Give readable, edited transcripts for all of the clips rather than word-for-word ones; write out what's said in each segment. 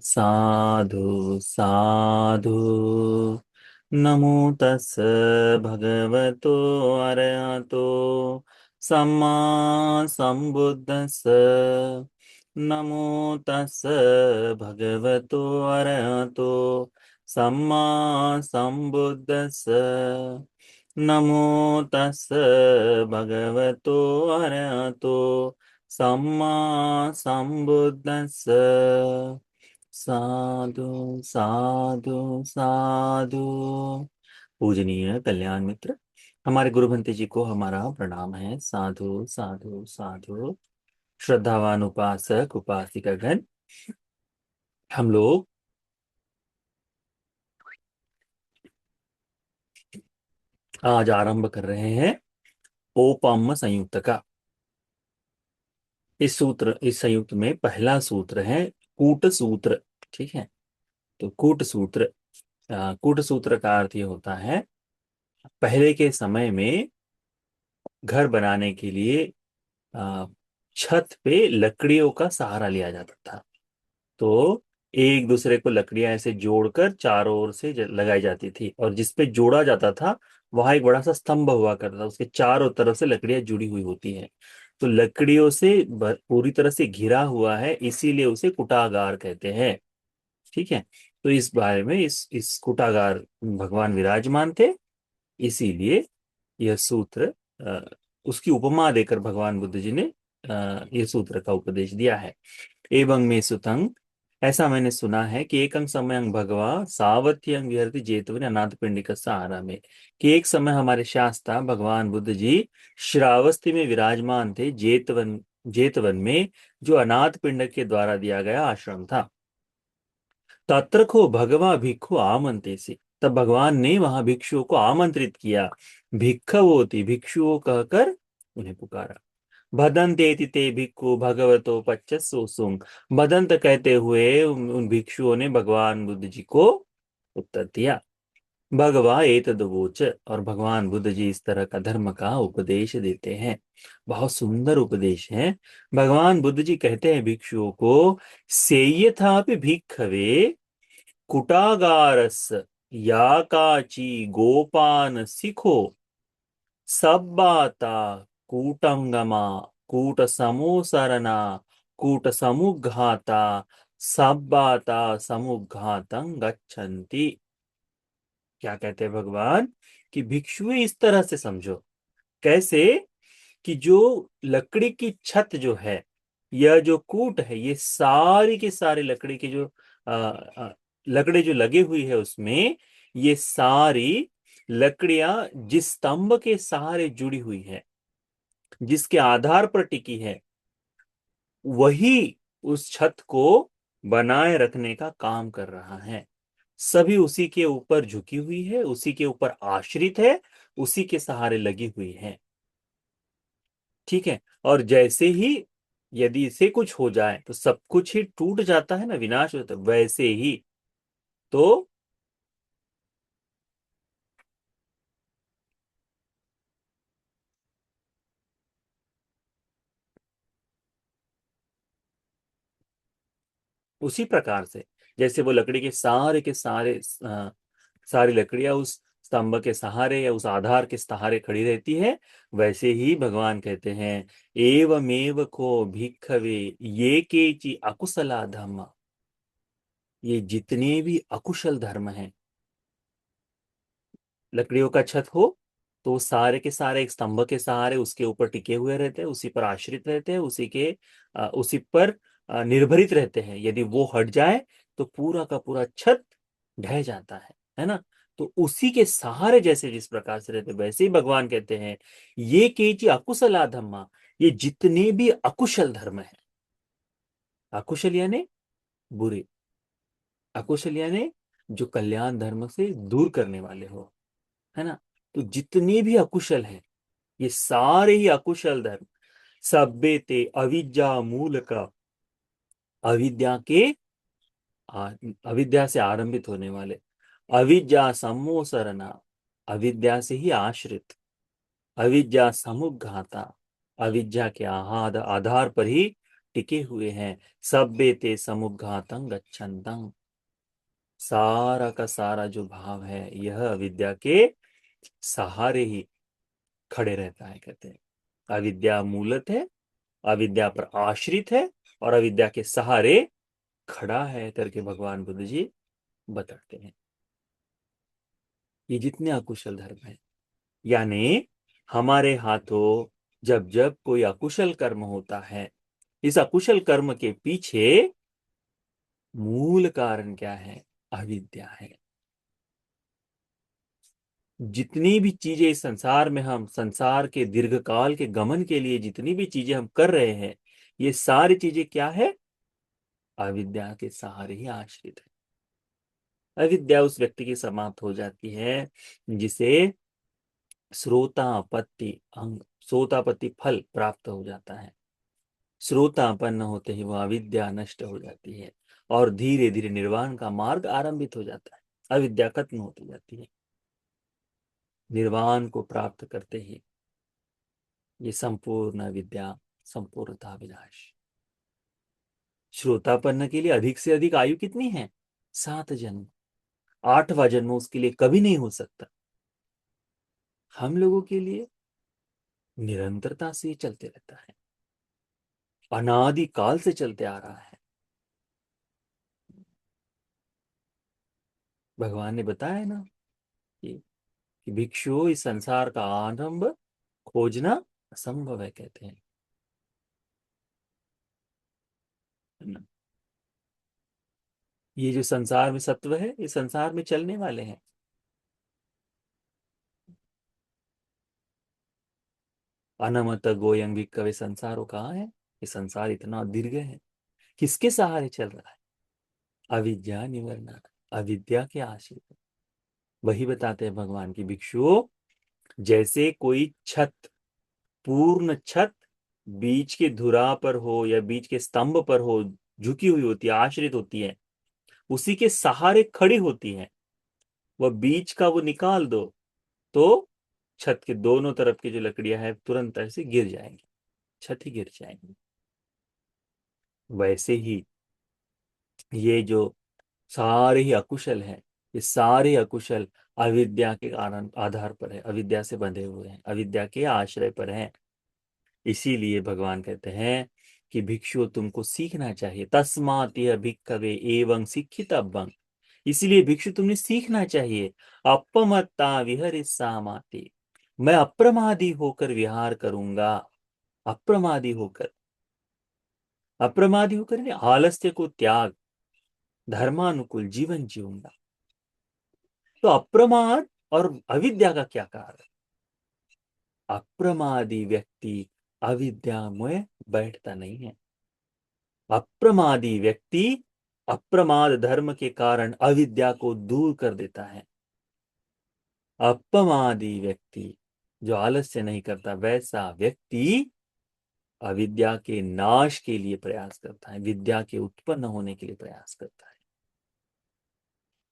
साधु साधु। नमो तस् भगवतो अरहतो सम्मा संबुद्धस्स। नमो तस् भगवतो अरहतो सम्मा संबुद्धस्स। नमो तस् भगवतो अरहतो सम्मा संबुद्धस्स। साधु साधु साधु। पूजनीय कल्याण मित्र, हमारे गुरु भंते जी को हमारा प्रणाम है। साधु साधु साधु। श्रद्धावान उपासक उपासिकागण, हम लोग आज आरंभ कर रहे हैं ओपम संयुक्त का। इस संयुक्त में पहला सूत्र है कूट सूत्र। ठीक है, तो कूट सूत्र, कूट सूत्र का अर्थ ये होता है, पहले के समय में घर बनाने के लिए अ, छत पे लकड़ियों का सहारा लिया जाता था। तो एक दूसरे को लकड़ियां ऐसे जोड़कर चारों ओर से लगाई जाती थी, और जिस पे जोड़ा जाता था वहां एक बड़ा सा स्तंभ हुआ करता था, उसके चारों तरफ से लकड़ियां जुड़ी हुई होती हैं। तो लकड़ियों से पूरी तरह से घिरा हुआ है, इसीलिए उसे कुटागार कहते हैं। ठीक है, तो इस बारे में इस कुटागार भगवान विराजमान थे, इसीलिए यह सूत्र, अ, उसकी उपमा देकर भगवान बुद्ध जी ने यह सूत्र का उपदेश दिया है। एवं में सुतंग, ऐसा मैंने सुना है कि एकं समयं भगवा सावत्यं विहरति जेतवन अनाथ पिंडिक सहारा में, कि एक समय हमारे शास्ता भगवान बुद्ध जी श्रावस्ती में विराजमान थे, जेतवन जेतवन में, जो अनाथ पिंडक के द्वारा दिया गया आश्रम था। तत्र को भगवा भिक्षु आमंत्रित से, तब भगवान ने वहां भिक्षुओं को आमंत्रित किया। भिक्षवोति, भिक्षुओं कहकर उन्हें पुकारा। भदंतेति ते भिक्खु भगवतो पच्चसोसुम, भदंत कहते हुए उन भिक्षुओं ने भगवान बुद्ध जी को उत्तर दिया। भगवा एतदवोच, और भगवान बुद्ध जी इस तरह का धर्म का उपदेश देते हैं। बहुत सुंदर उपदेश है। भगवान बुद्ध जी कहते हैं भिक्षुओं को, सेयथापि भिक्खवे कुटागारस या काची गोपान सिखो सब्बाता कूटंगमा कूट समोसरना कूट समुघाता सब्बाता समुघातं गच्छन्ति। क्या कहते हैं भगवान, कि भिक्षु इस तरह से समझो। कैसे, कि जो लकड़ी की छत जो है, यह जो कूट है, ये सारी के सारे लकड़ी के जो लकड़ी जो लगी हुई है उसमें, ये सारी लकड़ियां जिस स्तंभ के सहारे जुड़ी हुई है, जिसके आधार पर टिकी है, वही उस छत को बनाए रखने का काम कर रहा है। सभी उसी के ऊपर झुकी हुई है, उसी के ऊपर आश्रित है, उसी के सहारे लगी हुई है। ठीक है, और जैसे ही यदि इसे कुछ हो जाए तो सब कुछ ही टूट जाता है ना, विनाश होता है, वैसे ही तो उसी प्रकार से, जैसे वो लकड़ी के सारे सारी लकड़ियां उस स्तंभ के सहारे या उस आधार के सहारे खड़ी रहती है, वैसे ही भगवान कहते हैं, एवमेव को भिक्खवे ये केचि अकुशला धम्म, ये जितने भी अकुशल धर्म हैं, लकड़ियों का छत हो तो सारे के सारे एक स्तंभ के सहारे उसके ऊपर टिके हुए रहते हैं, उसी पर आश्रित रहते हैं, उसी पर निर्भरित रहते हैं। यदि वो हट जाए तो पूरा का पूरा छत ढह जाता है ना। तो उसी के सहारे जैसे जिस प्रकार से रहते, वैसे ही भगवान कहते हैं, ये केची अकुशला धम्मा, ये जितने भी अकुशल धर्म है, अकुशल यानी बुरे, अकुशल यानी जो कल्याण धर्म से दूर करने वाले हो, है ना। तो जितने भी अकुशल हैं, ये सारे ही अकुशल धर्म, सभ्य ते अविद्या मूल का, अविद्या के अविद्या से आरंभित होने वाले, अविद्या सम्मोसरना, अविद्या से ही आश्रित, अविद्या समुद्घाता, अविद्या के आधार पर ही टिके हुए हैं। सभ्य ते समुद्घातं गच्छन्तं। सारा का सारा जो भाव है यह अविद्या के सहारे ही खड़े रहता है, कहते हैं। अविद्या मूलत है, अविद्या पर आश्रित है और अविद्या के सहारे खड़ा है करके भगवान बुद्ध जी बताते हैं। ये जितने अकुशल धर्म है, यानी हमारे हाथों जब जब कोई अकुशल कर्म होता है, इस अकुशल कर्म के पीछे मूल कारण क्या है? अविद्या है। जितनी भी चीजें इस संसार में, हम संसार के दीर्घकाल के गमन के लिए जितनी भी चीजें हम कर रहे हैं, ये सारी चीजें क्या है? अविद्या के सहारे ही आश्रित है। अविद्या उस व्यक्ति की समाप्त हो जाती है जिसे श्रोतापत्ति अंग, श्रोतापत्ति फल प्राप्त हो जाता है। श्रोतापन्न होते ही वह अविद्या नष्ट हो जाती है और धीरे धीरे निर्वाण का मार्ग आरंभित हो जाता है। अविद्या खत्म होती जाती है। निर्वाण को प्राप्त करते ही ये संपूर्ण विद्या संपूर्णता विनाश। श्रोतापन्न के लिए अधिक से अधिक आयु कितनी है? 7 जन्म। 8वां जन्म उसके लिए कभी नहीं हो सकता। हम लोगों के लिए निरंतरता से ये चलते रहता है, अनादि काल से चलते आ रहा है। भगवान ने बताया ना कि भिक्षु इस संसार का आरंभ खोजना असंभव है, कहते हैं ना। ये जो संसार में सत्व है, ये संसार में चलने वाले हैं। अनमत गोयंग भिक्खवे संसारो कहाँ है? ये संसार इतना दीर्घ है, किसके सहारे चल रहा है? अविद्या निवरण, अविद्या के आश्रित। वही बताते हैं भगवान की भिक्षुओं, जैसे कोई छत, पूर्ण छत बीच के धुरा पर हो या बीच के स्तंभ पर हो, झुकी हुई होती है, आश्रित होती है, उसी के सहारे खड़ी होती है। वह बीच का वो निकाल दो तो छत के दोनों तरफ की जो लकड़ियां हैं तुरंत ऐसे गिर जाएंगी, छत ही गिर जाएंगी। वैसे ही ये जो सारे ही अकुशल है, ये सारे अकुशल अविद्या के कारण आधार पर है, अविद्या से बंधे हुए हैं, अविद्या के आश्रय पर हैं। इसीलिए भगवान कहते हैं कि भिक्षु तुमको सीखना चाहिए, तस्मात् यह भिक्खवे एवं शिक्षितव्यं। इसलिए भिक्षु तुमने सीखना चाहिए, अपमत्ता विहरिष्यामाति, मैं अप्रमादी होकर विहार करूंगा। अप्रमादी होकर, अप्रमादी होकर यानी आलस्य को त्याग, धर्मानुकूल जीवन जीऊंगा। तो अप्रमाद और अविद्या का क्या कारण? अप्रमादी व्यक्ति अविद्या में बैठता नहीं है। अप्रमादी व्यक्ति अप्रमाद धर्म के कारण अविद्या को दूर कर देता है। अप्रमादी व्यक्ति जो आलस्य नहीं करता, वैसा व्यक्ति अविद्या के नाश के लिए प्रयास करता है, विद्या के उत्पन्न होने के लिए प्रयास करता है।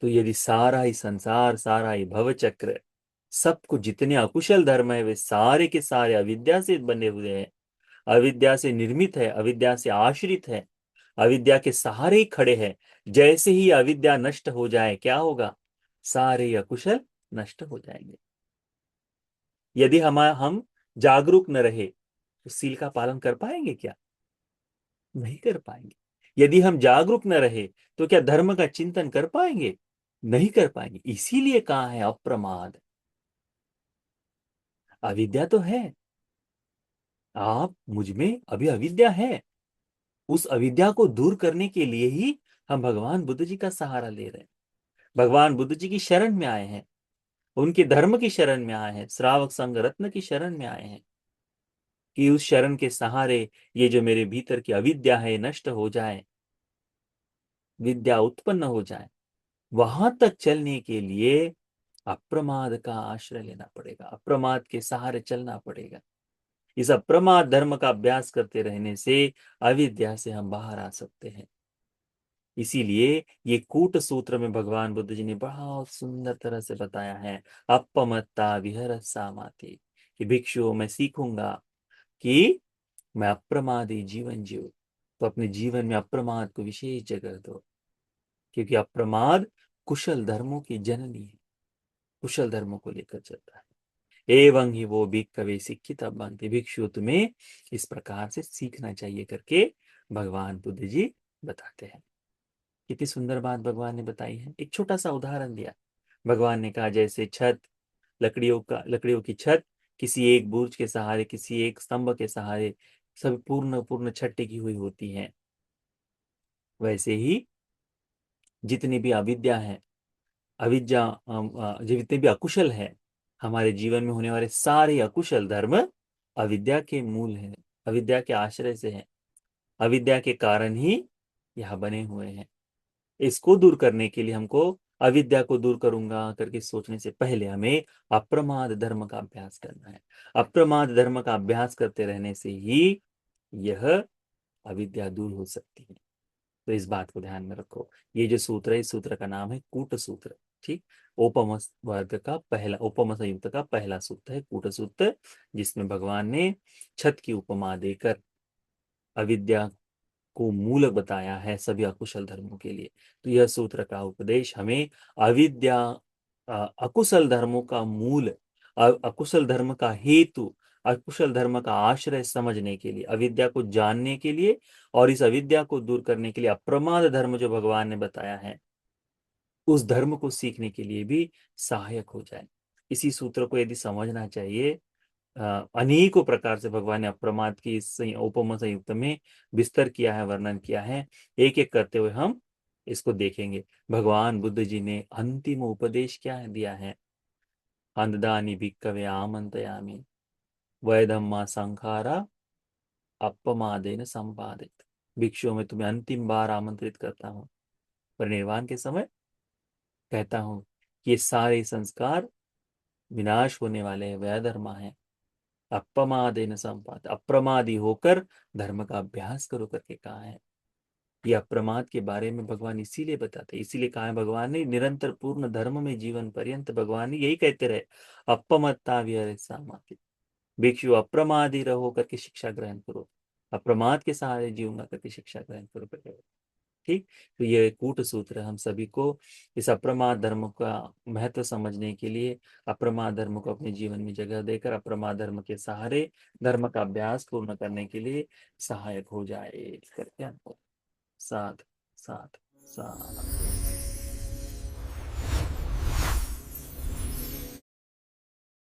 तो यदि सारा ही संसार, सारा ही भव चक्र, सब कुछ जितने अकुशल धर्म है वे सारे के सारे अविद्या से बने हुए हैं, अविद्या से निर्मित है, अविद्या से आश्रित है, अविद्या के सहारे ही खड़े हैं। जैसे ही अविद्या नष्ट हो जाए क्या होगा? सारे अकुशल नष्ट हो जाएंगे। यदि हम जागरूक न रहे तो सील का पालन कर पाएंगे क्या? नहीं कर पाएंगे। यदि हम जागरूक न रहे तो क्या धर्म का चिंतन कर पाएंगे? नहीं कर पाएंगे। इसीलिए कहा है अप्रमाद। अविद्या तो है, आप मुझ में अभी अविद्या है, उस अविद्या को दूर करने के लिए ही हम भगवान बुद्ध जी का सहारा ले रहे हैं, भगवान बुद्ध जी की शरण में आए हैं, उनके धर्म की शरण में आए हैं, श्रावक संघ रत्न की शरण में आए हैं कि उस शरण के सहारे ये जो मेरे भीतर की अविद्या है नष्ट हो जाए, विद्या उत्पन्न हो जाए। वहां तक चलने के लिए अप्रमाद का आश्रय लेना पड़ेगा, अप्रमाद के सहारे चलना पड़ेगा। इस अप्रमाद धर्म का अभ्यास करते रहने से अविद्या से हम बाहर आ सकते हैं। इसीलिए ये कूट सूत्र में भगवान बुद्ध जी ने बहुत सुंदर तरह से बताया है, अपमत्ता विहरसामाति, कि भिक्षु मैं सीखूंगा कि मैं अप्रमादी जीवन जीव, तो अपने जीवन में अप्रमाद को विशेष जगह दो, क्योंकि अप्रमाद कुशल धर्मों की जननी है, कुशल धर्मों को लेकर चलता है। एवं ही वो भिक्खवे शिक्षित बनते, भिक्षु तुम्हें इस प्रकार से सीखना चाहिए करके भगवान बुद्ध जी बताते हैं। कितनी सुंदर बात भगवान ने बताई है। एक छोटा सा उदाहरण दिया। भगवान ने कहा जैसे छत, लकड़ियों की छत किसी एक बुर्ज के सहारे, किसी एक स्तंभ के सहारे सब पूर्ण पूर्ण छत टिकी हुई होती है, वैसे ही जितनी भी अविद्या है, जितने भी अकुशल है, हमारे जीवन में होने वाले सारे अकुशल धर्म अविद्या के मूल है, अविद्या के आश्रय से है, अविद्या के कारण ही यह बने हुए हैं। इसको दूर करने के लिए हमको, अविद्या को दूर करूंगा करके सोचने से पहले हमें अप्रमाद धर्म का अभ्यास करना है। अप्रमाद धर्म का अभ्यास करते रहने से ही यह अविद्या दूर हो सकती है। तो इस बात को ध्यान में रखो। ये जो सूत्र है, इस सूत्र का नाम है कूट सूत्र। ठीक, उपम वर्ग का पहला, उपम संयुक्त का पहला सूत्र है कूट सूत्र, जिसमें भगवान ने छत की उपमा देकर अविद्या को मूल बताया है सभी अकुशल धर्मों के लिए। तो यह सूत्र का उपदेश हमें अविद्या, अकुशल धर्मों का मूल, अकुशल धर्म का हेतु, अकुशल धर्म का आश्रय समझने के लिए, अविद्या को जानने के लिए और इस अविद्या को दूर करने के लिए अप्रमाद धर्म जो भगवान ने बताया है, उस धर्म को सीखने के लिए भी सहायक हो जाए। इसी सूत्र को यदि समझना चाहिए, अनेकों प्रकार से भगवान ने अप्रमाद की इस उपमा संयुक्त में विस्तार किया है, वर्णन किया है। एक एक करते हुए हम इसको देखेंगे। भगवान बुद्ध जी ने अंतिम उपदेश क्या दिया है? अंधदानी भिक्खवे आमंत्रयामि वैधम्मा संखारा अपमादेन संपादित। भिक्षुओं में तुम्हें अंतिम बार आमंत्रित करता हूँ, परिनिर्वाण के समय कहता हूँ कि ये सारे संस्कार विनाश होने वाले हैं, वैधर्मा है। अपमादेन संपाद, अप्रमादी होकर धर्म का अभ्यास करो करके कहा है। ये अप्रमाद के बारे में भगवान इसीलिए बताते, इसीलिए कहा है भगवान ने निरंतर पूर्ण धर्म में जीवन पर्यंत भगवान ने यही कहते रहे, अपमत्ता विहरे सामाति, भिक्षु अप्रमादी रहो करके शिक्षा ग्रहण करो, अप्रमाद के सहारे जीऊंगा करके शिक्षा ग्रहण करो करके। ठीक, तो ये कूट सूत्र हम सभी को इस अप्रमाद धर्म का महत्व समझने के लिए, अप्रमाद धर्म को अपने जीवन में जगह देकर अप्रमाद धर्म के सहारे धर्म का अभ्यास पूर्ण करने के लिए सहायक हो जाए करके हमको। साथ साथ साथ